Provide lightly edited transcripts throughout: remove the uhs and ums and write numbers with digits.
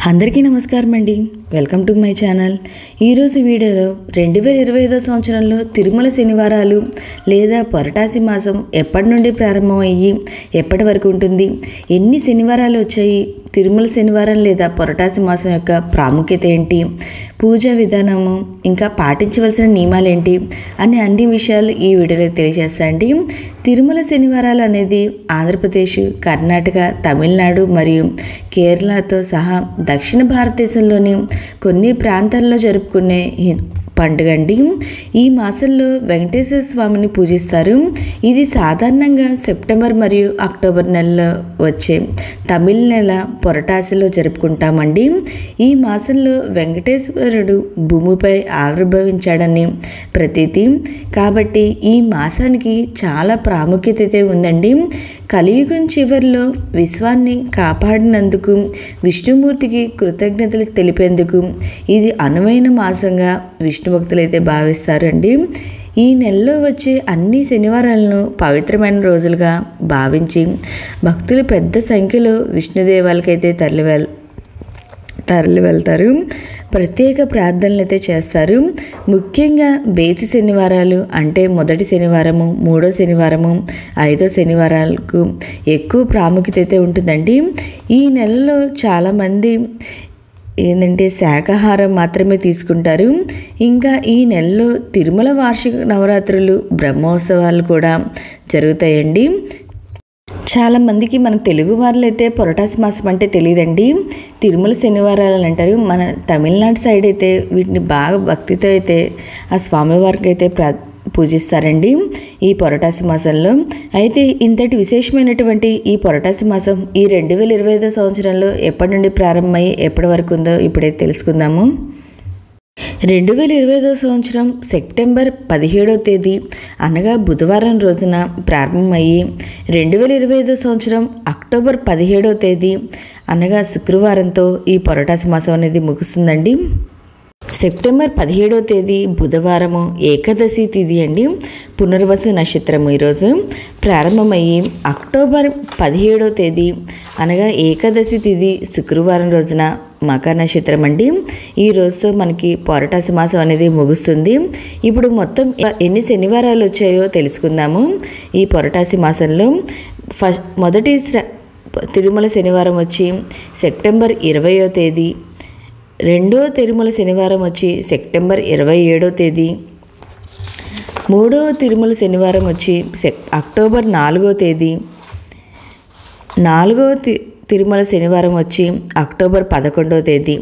అందరికీ నమస్కారం అండి. Welcome to my channel. ఈరోజు వీడియోలో 2025 సంవత్సరంలో తిరుమల శనివారాలు లేదా పురటాసి మాసం ఎప్పటి నుండి ప్రారంభమయ్యి ఎప్పటి వరకు ఉంటుంది, ఎన్ని శనివారాలు వచ్చాయి, తిరుమల శనివారం లేదా పురటాసి మాసం యొక్క ప్రాముఖ్యత ఏంటి, పూజా విధానము, ఇంకా పాటించవలసిన నియమాలు ఏంటి అనే అన్ని విషయాలు ఈ వీడియోలో తెలియజేస్తాండి. తిరుమల శనివారాలు అనేది ఆంధ్రప్రదేశ్, కర్ణాటక, తమిళనాడు మరియు కేరళతో సహా దక్షిణ భారతదేశంలోని కొన్ని ప్రాంతాల్లో జరుపుకునే పండుగ అండి. ఈ మాసంలో వెంకటేశ్వర స్వామిని పూజిస్తారు. ఇది సాధారణంగా సెప్టెంబర్ మరియు అక్టోబర్ నెలలో వచ్చే తమిళ నెల పురటాసిలో జరుపుకుంటామండి. ఈ మాసంలో వెంకటేశ్వరుడు భూమిపై ఆవిర్భవించాడని ప్రతీతి కాబట్టి ఈ మాసానికి చాలా ప్రాముఖ్యత అయితే ఉందండి. కలియుగం చివరిలో విశ్వాన్ని కాపాడినందుకు విష్ణుమూర్తికి కృతజ్ఞతలు తెలిపేందుకు ఇది అనువైన మాసంగా విష్ణు భక్తులు అయితే భావిస్తారండి. ఈ నెలలో వచ్చే అన్ని శనివారాలను పవిత్రమైన రోజులుగా భావించి భక్తులు పెద్ద సంఖ్యలో విష్ణు దేవాలకైతే తరలి వెళ్తారు. ప్రత్యేక ప్రార్థనలు అయితే చేస్తారు. ముఖ్యంగా బేసి శనివారాలు అంటే మొదటి శనివారము, మూడో శనివారము, ఐదో శనివారాలకు ఎక్కువ ప్రాముఖ్యత అయితే ఉంటుందండి. ఈ నెలలో చాలామంది ఏంటంటే శాకాహారం మాత్రమే తీసుకుంటారు. ఇంకా ఈ నెలలో తిరుమల వార్షిక నవరాత్రులు, బ్రహ్మోత్సవాలు కూడా జరుగుతాయండి. చాలామందికి మన తెలుగు వాళ్ళు అయితే పురటాసి మాసం అంటే తెలియదండి, తిరుమల శనివారాలు అంటారు. మన తమిళనాడు సైడ్ అయితే వీటిని బాగా భక్తితో అయితే ఆ స్వామివారికి అయితే పూజిస్తారండి ఈ పురటాసి మాసంలో. అయితే ఇంతటి విశేషమైనటువంటి ఈ పురటాసి మాసం ఈ 2025 సంవత్సరంలో ఎప్పటి నుండి ప్రారంభమయ్యి ఎప్పటి వరకు ఉందో ఇప్పుడైతే తెలుసుకుందాము. 2025 సంవత్సరం సెప్టెంబర్ 17వ తేదీ అనగా బుధవారం రోజున ప్రారంభమయ్యి 2025 సంవత్సరం అక్టోబర్ 17వ తేదీ అనగా శుక్రవారంతో ఈ పురటాసి మాసం అనేది ముగుస్తుందండి. సెప్టెంబర్ 17వ తేదీ బుధవారము ఏకాదశి తిథి అండి. పునర్వసు నక్షత్రము ఈరోజు ప్రారంభమయ్యి అక్టోబర్ 17వ తేదీ అనగా ఏకాదశి తిథి శుక్రవారం రోజున మకర నక్షత్రం అండి. ఈ రోజుతో మనకి పురటాసి మాసం అనేది ముగుస్తుంది. ఇప్పుడు మొత్తం ఎన్ని శనివారాలు వచ్చాయో తెలుసుకుందాము. ఈ పురటాసి మాసంలో మొదటి తిరుమల శనివారం వచ్చి సెప్టెంబర్ 20వ తేదీ, రెండో తిరుమల శనివారం వచ్చి సెప్టెంబర్ 27వ తేదీ, మూడో తిరుమల శనివారం వచ్చి అక్టోబర్ 4వ తేదీ, నాలుగో తిరుమల శనివారం వచ్చి అక్టోబర్ 11వ తేదీ,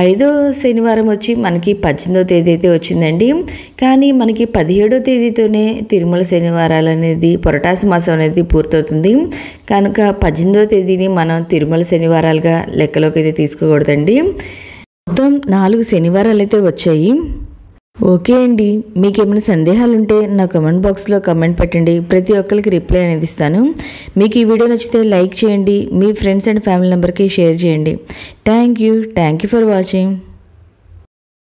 ఐదో శనివారం వచ్చి మనకి 18వ తేదీ అయితే వచ్చిందండి. కానీ మనకి 17వ తేదీతోనే తిరుమల శనివారాలు అనేది పురటాసి మాసం అనేది పూర్తవుతుంది. కనుక 18వ తేదీని మనం తిరుమల శనివారాలుగా లెక్కలోకి అయితే తీసుకోకూడదండి. మొత్తం 4 శనివారాలు అయితే వచ్చాయి. ఓకే అండి, మీకు ఏమైనా సందేహాలు ఉంటే నా కమెంట్ బాక్స్లో కమెంట్ పెట్టండి. ప్రతి ఒక్కరికి రిప్లై అనేది ఇస్తాను. మీకు ఈ వీడియో నచ్చితే లైక్ చేయండి, మీ ఫ్రెండ్స్ అండ్ ఫ్యామిలీ మెంబర్కి షేర్ చేయండి. Thank you for watching.